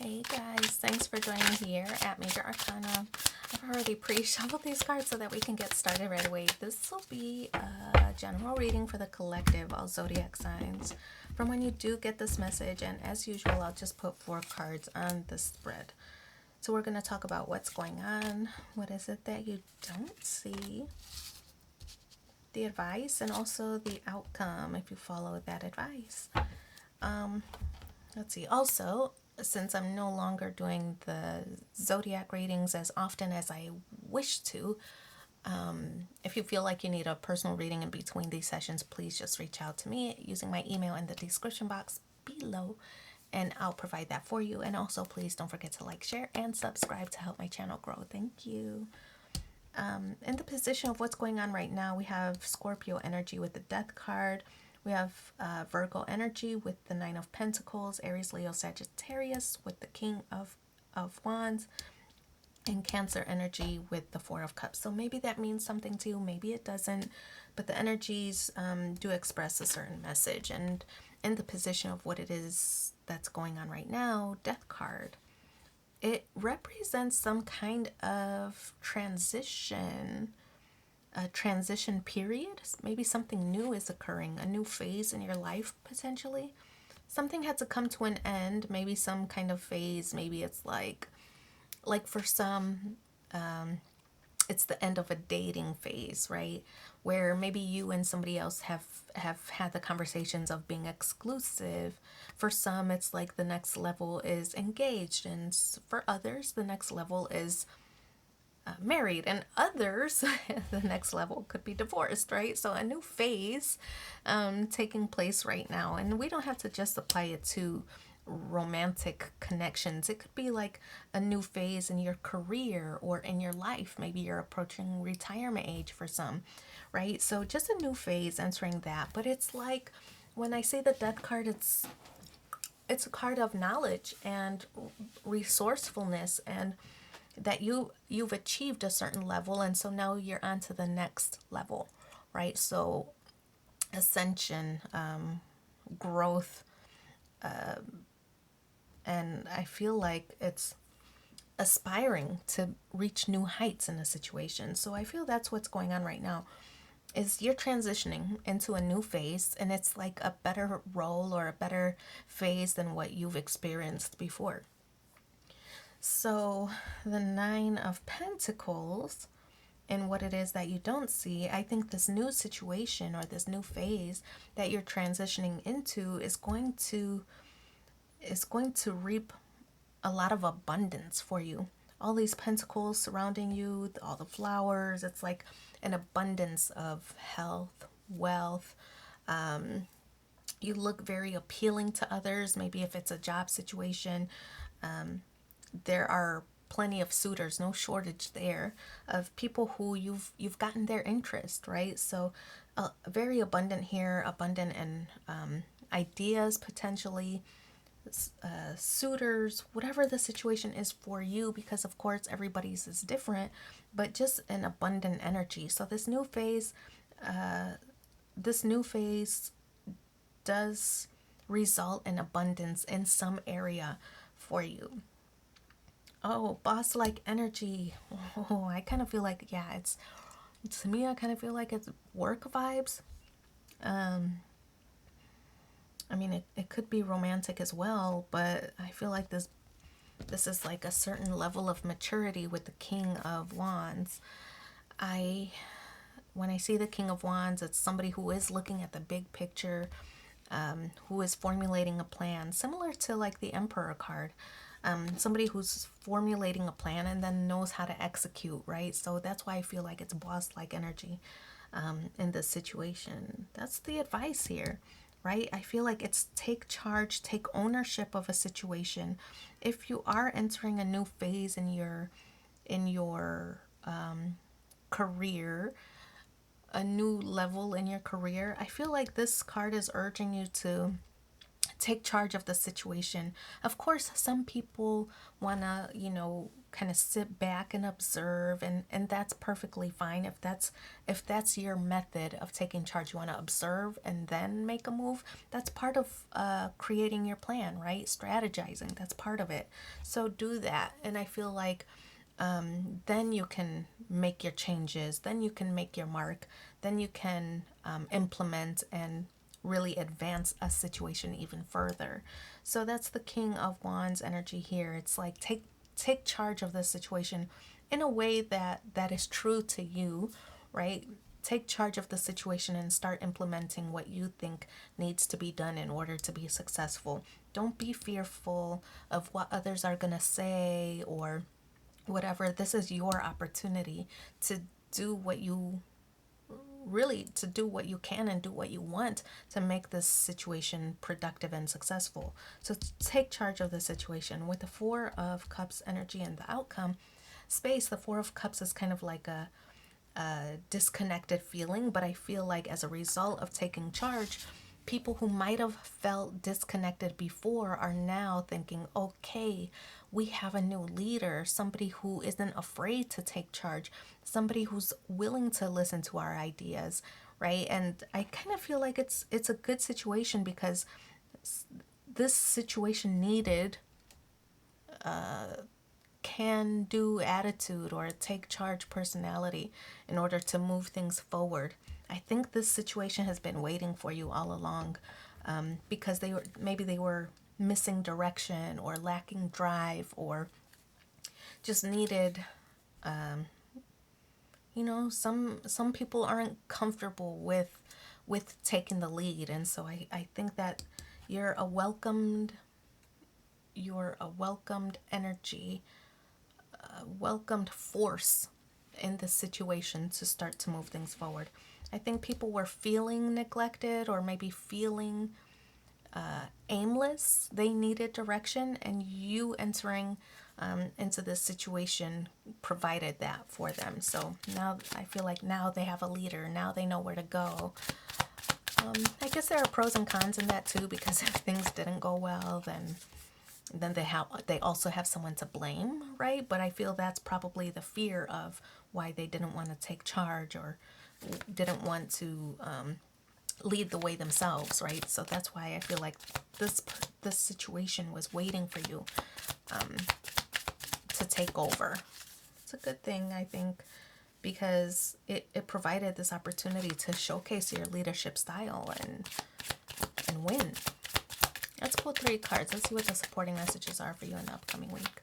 Hey guys, thanks for joining here at Major Arcana. I've already pre-shuffled these cards so that we can get started right away. This will be a general reading for the collective, all zodiac signs, from when you do get this message. And as usual, I'll just put 4 cards on the spread. So we're going to talk about what's going on, what is it that you don't see, the advice, and also the outcome if you follow that advice. Let's see. Also, since I'm no longer doing the zodiac readings as often as I wish to, if you feel like you need a personal reading in between these sessions, please just reach out to me using my email in the description box below, and I'll provide that for you. And also, please don't forget to like, share, and subscribe to help my channel grow. Thank you. In the position of what's going on right now, we have Scorpio energy with the Death card. We have Virgo energy with the 9 of Pentacles, Aries, Leo, Sagittarius with the King of Wands, and Cancer energy with the 4 of Cups. So maybe that means something to you, maybe it doesn't, but the energies do express a certain message. And in the position of what it is that's going on right now, Death card, it represents some kind of transition, a transition period. Maybe something new is occurring, a new phase in your life potentially. Something had to come to an end, maybe some kind of phase. Maybe it's like for some, it's the end of a dating phase, right? Where maybe you and somebody else have had the conversations of being exclusive. For some, it's like the next level is engaged, and for others, the next level is married, and others the next level could be divorced, right? So a new phase taking place right now, and we don't have to just apply it to romantic connections. It could be like a new phase in your career or in your life. Maybe you're approaching retirement age for some, right? So just a new phase entering that. But it's like, when I say the Death card, it's a card of knowledge and resourcefulness, and that you've achieved a certain level, and so now you're on to the next level, right? So ascension, growth, and I feel like it's aspiring to reach new heights in a situation. So I feel that's what's going on right now, is you're transitioning into a new phase, and it's like a better role or a better phase than what you've experienced before. So the 9 of Pentacles, and what it is that you don't see, I think this new situation or this new phase that you're transitioning into is going to reap a lot of abundance for you. All these pentacles surrounding you, all the flowers, it's like an abundance of health, wealth. You look very appealing to others. Maybe if it's a job situation, there are plenty of suitors, no shortage there of people who you've gotten their interest, right? So very abundant here, abundant in ideas potentially, suitors, whatever the situation is for you, because of course everybody's is different, but just an abundant energy. So this new phase does result in abundance in some area for you. Oh, boss-like energy. Oh, I kind of feel like, yeah, to me, I kind of feel like it's work vibes. I mean, it could be romantic as well, but I feel like this is like a certain level of maturity with the King of Wands. When I see the King of Wands, it's somebody who is looking at the big picture, who is formulating a plan, similar to like the Emperor card. Somebody who's formulating a plan and then knows how to execute, right? So that's why I feel like it's boss-like energy in this situation. That's the advice here, right? I feel like it's take charge, take ownership of a situation. If you are entering a new phase in your career, a new level in your career, I feel like this card is urging you to take charge of the situation. Of course, some people want to, kind of sit back and observe, and that's perfectly fine. If that's your method of taking charge, you want to observe and then make a move. That's part of creating your plan, right? Strategizing, that's part of it. So do that. And I feel like then you can make your changes, then you can make your mark, then you can implement and really advance a situation even further. So that's the King of Wands energy here. It's like take charge of the situation in a way that is true to you, right? Take charge of the situation and start implementing what you think needs to be done in order to be successful. Don't be fearful of what others are going to say or whatever. This is your opportunity to do what you to do what you can and do what you want to make this situation productive and successful. So take charge of the situation. With the Four of Cups energy and the outcome space, the Four of Cups is kind of like a disconnected feeling, but I feel like as a result of taking charge, people who might have felt disconnected before are now thinking, okay, we have a new leader, somebody who isn't afraid to take charge, somebody who's willing to listen to our ideas, right? And I kind of feel like it's a good situation because this situation needed can do attitude or take charge personality in order to move things forward. I think this situation has been waiting for you all along, because they were missing direction or lacking drive or just needed, some people aren't comfortable with taking the lead, and so I think that you're a welcomed energy, welcomed force in this situation to start to move things forward. I think people were feeling neglected or maybe feeling aimless. They needed direction, and you entering into this situation provided that for them. So now I feel like now they have a leader. Now they know where to go. I guess there are pros and cons in that too, because if things didn't go well, then they also have someone to blame, right? But I feel that's probably the fear of why they didn't want to take charge or didn't want to lead the way themselves, right? So that's why I feel like this situation was waiting for you to take over. It's a good thing, I think, because it provided this opportunity to showcase your leadership style and win. Let's pull 3 cards. Let's see what the supporting messages are for you in the upcoming week.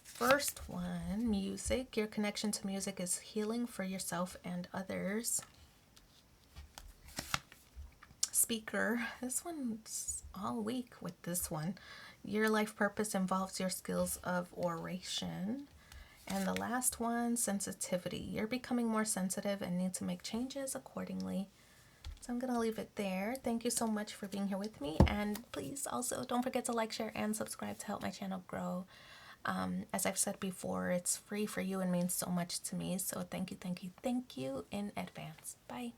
First one, music. Your connection to music is healing for yourself and others. Speaker. This one's all week with this one. Your life purpose involves your skills of oration. And the last one, sensitivity. You're becoming more sensitive and need to make changes accordingly. So I'm going to leave it there. Thank you so much for being here with me. And please also don't forget to like, share, and subscribe to help my channel grow. As I've said before, it's free for you and means so much to me. So thank you in advance. Bye.